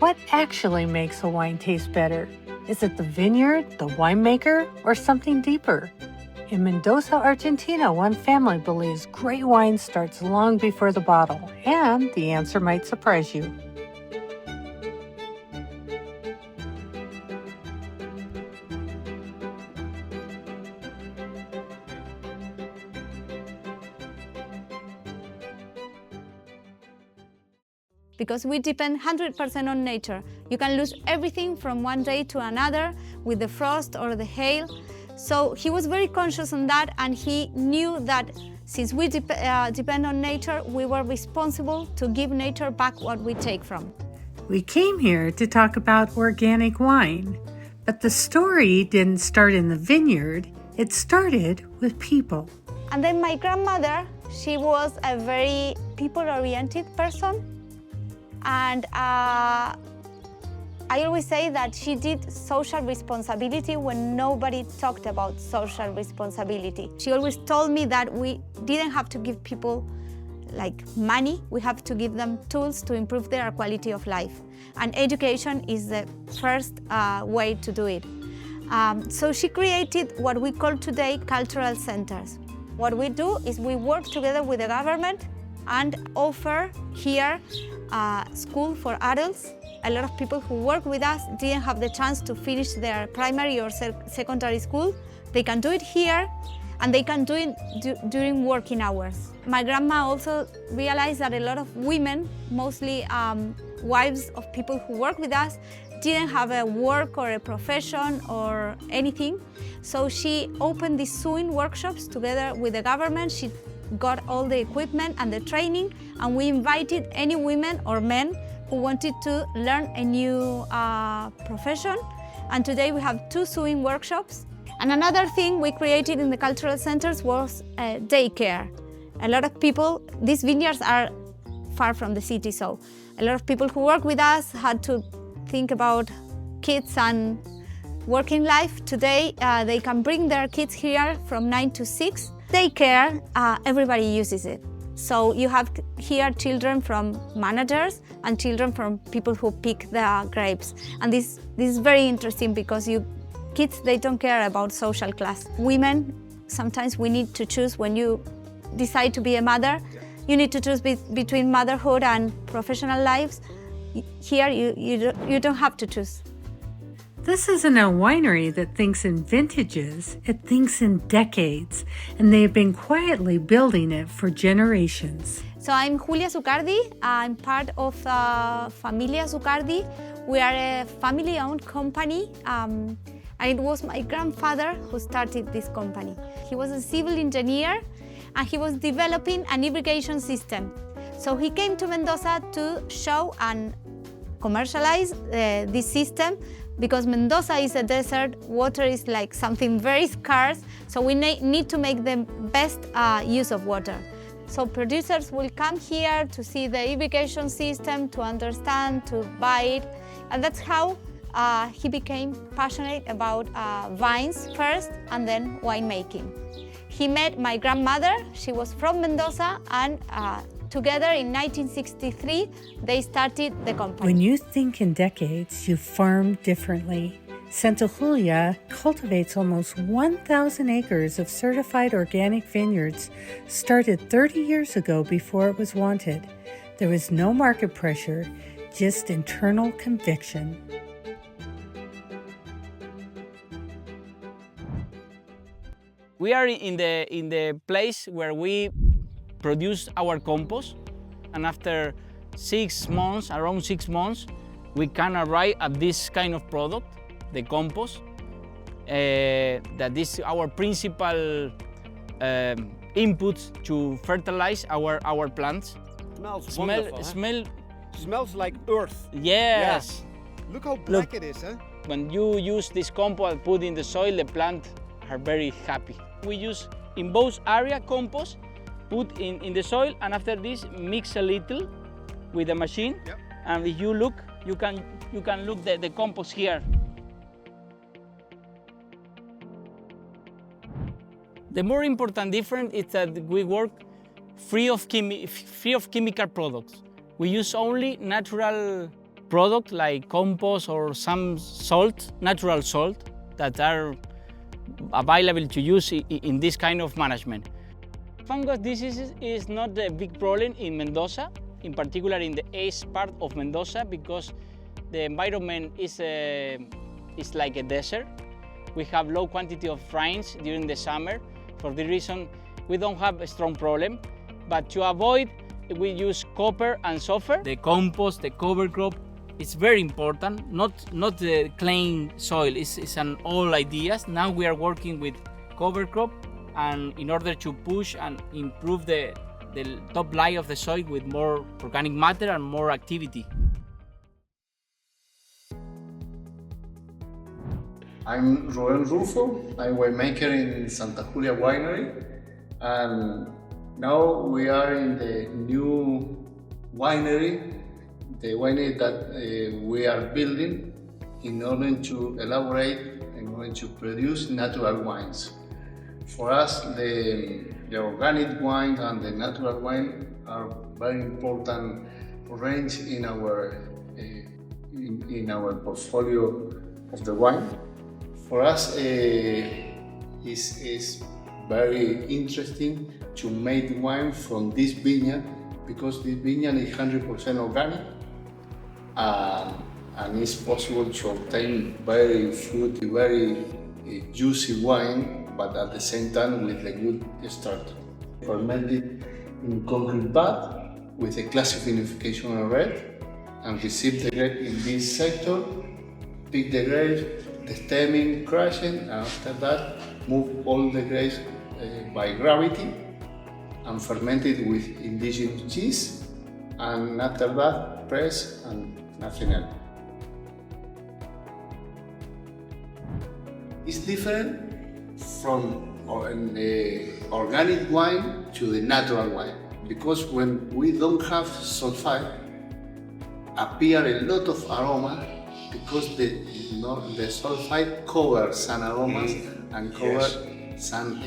what actually makes a wine taste better? Is it the vineyard, the winemaker, or something deeper? In Mendoza, Argentina, one family believes great wine starts long before the bottle, and the answer might surprise you. Because we depend 100% on nature. You can lose everything from one day to another with the frost or the hail. So he was very conscious on that, and he knew that since we depend on nature, we were responsible to give nature back what we take from. We came here to talk about organic wine, but the story didn't start in the vineyard, it started with people. And then my grandmother, she was a very people-oriented person. And I always say that she did social responsibility when nobody talked about social responsibility. She always told me that we didn't have to give people like money, we have to give them tools to improve their quality of life. And education is the first way to do it. So she created what we call today cultural centers. What we do is we work together with the government and offer here school for adults. A lot of people who work with us didn't have the chance to finish their primary or secondary school. They can do it here, and they can do it during working hours. My grandma also realized that a lot of women, mostly wives of people who work with us, didn't have a work or a profession or anything. So she opened these sewing workshops together with the government. She got all the equipment and the training, and we invited any women or men who wanted to learn a new profession. And today we have 2 sewing workshops. And another thing we created in the cultural centers was daycare. A lot of people, these vineyards are far from the city, so a lot of people who work with us had to think about kids and working life. Today they can bring their kids here from 9 to 6. Daycare, everybody uses it. So you have here children from managers and children from people who pick the grapes. And this is very interesting because kids, they don't care about social class. Women, sometimes we need to choose when you decide to be a mother. You need to choose between motherhood and professional lives. Here, you don't have to choose. This isn't a winery that thinks in vintages, it thinks in decades, and they've been quietly building it for generations. So I'm Julia Zuccardi. I'm part of Familia Zuccardi. We are a family-owned company, and it was my grandfather who started this company. He was a civil engineer, and he was developing an irrigation system. So he came to Mendoza to show and commercialize this system. Because Mendoza is a desert, water is like something very scarce, so we need to make the best use of water. So producers will come here to see the irrigation system, to understand, to buy it, and that's how he became passionate about vines first and then winemaking. He met my grandmother, she was from Mendoza, and together in 1963, they started the company. When you think in decades, you farm differently. Santa Julia cultivates almost 1,000 acres of certified organic vineyards, started 30 years ago before it was wanted. There was no market pressure, just internal conviction. We are in the place where we produce our compost, and after 6 months, around 6 months, we can arrive at this kind of product, the compost. That is our principal input to fertilize our plants. Smells wonderful, smells like earth. Yes. Yeah. Look how black it is, huh? When you use this compost put in the soil, the plants are very happy. We use in both area compost, put in the soil, and after this mix a little with the machine. Yep. And if you look, you can look the compost here. The more important difference is that we work free of chemical products. We use only natural product like compost or some salt, natural salt, that are available to use in this kind of management. Fungus diseases is not a big problem in Mendoza, in particular in the east part of Mendoza, because the environment is like a desert. We have low quantity of rains during the summer. For this reason, we don't have a strong problem. But to avoid, we use copper and sulfur. The compost, the cover crop, it's very important. Not the clean soil. It's an old ideas. Now we are working with cover crop, and in order to push and improve the top layer of the soil with more organic matter and more activity. I'm Ruben Rufo. I'm winemaker in Santa Julia Winery, and now we are in the new winery, the winery that we are building in order to elaborate and going to produce natural wines. For us, the organic wine and the natural wine are very important range in our portfolio of the wine. For us, it's very interesting to make wine from this vineyard, because this vineyard is 100% organic, and it's possible to obtain very fruity, very juicy wine, but at the same time with a good starter. Fermented in concrete vat with a classic vinification in red, and receive the grape in this sector, pick the grapes, the stemming, crushing, and after that move all the grapes by gravity and ferment it with indigenous cheese, and after that press and nothing else. It's different from the organic wine to the natural wine, because when we don't have sulfite, appear a lot of aroma, because the sulfite covers some aromas and covers some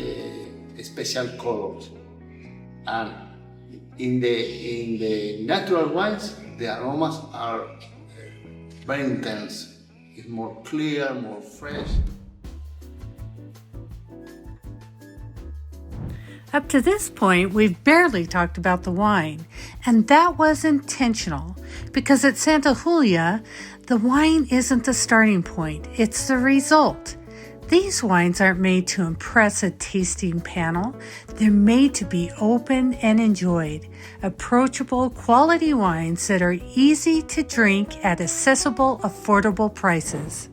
special colors. And in the natural wines, the aromas are very intense. It's more clear, more fresh. Up to this point, we've barely talked about the wine, and that was intentional, because at Santa Julia, the wine isn't the starting point, it's the result. These wines aren't made to impress a tasting panel, they're made to be open and enjoyed. Approachable, quality wines that are easy to drink at accessible, affordable prices.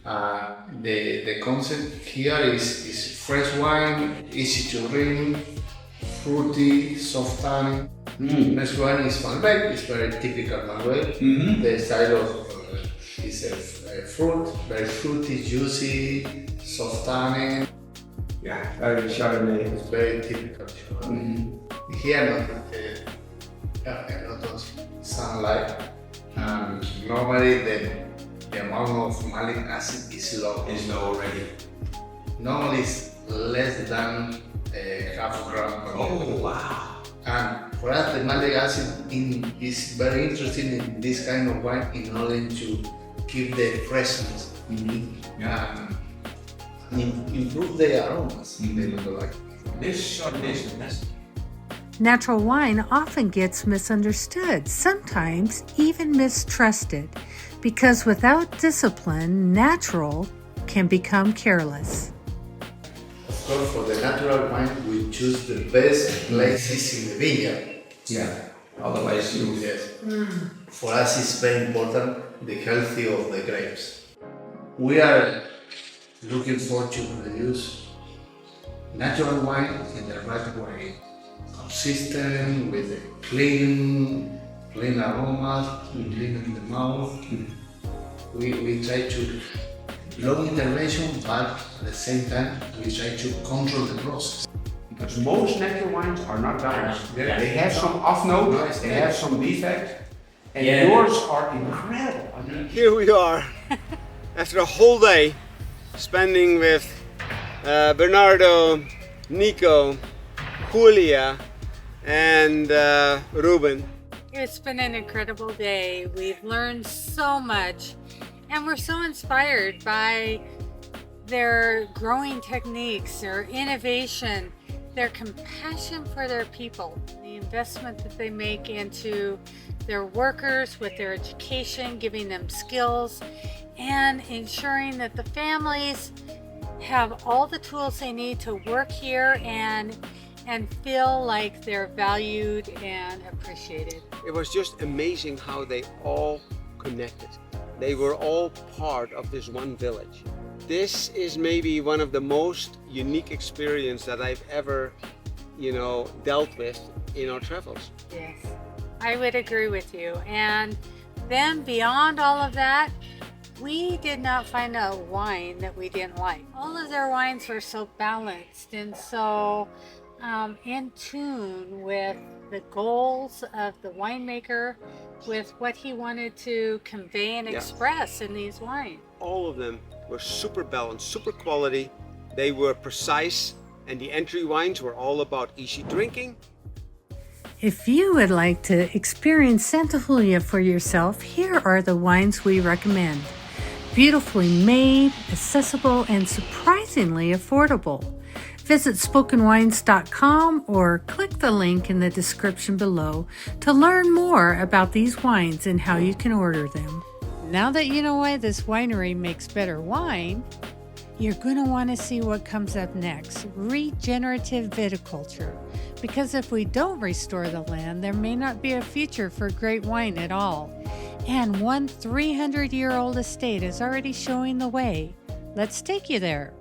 The concept here is fresh wine, easy to drink, fruity, soft tannin. Next one is Malbec. It's very typical Malbec. The style of is a fruit, very fruity, juicy, soft tannin. Yeah, very Chardonnay. It's very typical Chardonnay. Here, a lot of sunlight, and normally the amount of malic acid is low. It's low already. Normally it's less than half a gram per liter. Oh, wow. And for us, the malic acid is very interesting in this kind of wine in order to keep the freshness and improve the aromas. They look like. This Chardonnay is fantastic. Natural wine often gets misunderstood, sometimes even mistrusted, because without discipline, natural can become careless. Of course, for the natural wine, we choose the best places in the vineyard. Yeah, otherwise you... Yes. For us, it's very important the health of the grapes. We are looking forward to produce natural wine in the right way, consistent with a clean aromas, clean in the mouth. We try to long intervention, but at the same time we try to control the process. Because most natural wines are not balanced. They have some off notes, they have some defects, and yours are incredible. I mean, here we are after a whole day spending with Bernardo, Nico, Julia, and Ruben. It's been an incredible day. We've learned so much, and we're so inspired by their growing techniques, their innovation, their compassion for their people, the investment that they make into their workers with their education, giving them skills, and ensuring that the families have all the tools they need to work here and feel like they're valued and appreciated. It was just amazing how they all connected. They were all part of this one village. This is maybe one of the most unique experiences that I've ever, dealt with in our travels. Yes, I would agree with you. And then beyond all of that, we did not find a wine that we didn't like. All of their wines were so balanced and so in tune with the goals of the winemaker, with what he wanted to convey and express in these wines. All of them were super balanced, super quality. They were precise, and the entry wines were all about easy drinking. If you would like to experience Santa Julia for yourself, here are the wines we recommend. Beautifully made, accessible, and surprisingly affordable. Visit spokenwines.com or click the link in the description below to learn more about these wines and how you can order them. Now that you know why this winery makes better wine, you're going to want to see what comes up next, regenerative viticulture. Because if we don't restore the land, there may not be a future for great wine at all. And one 300-year-old estate is already showing the way. Let's take you there.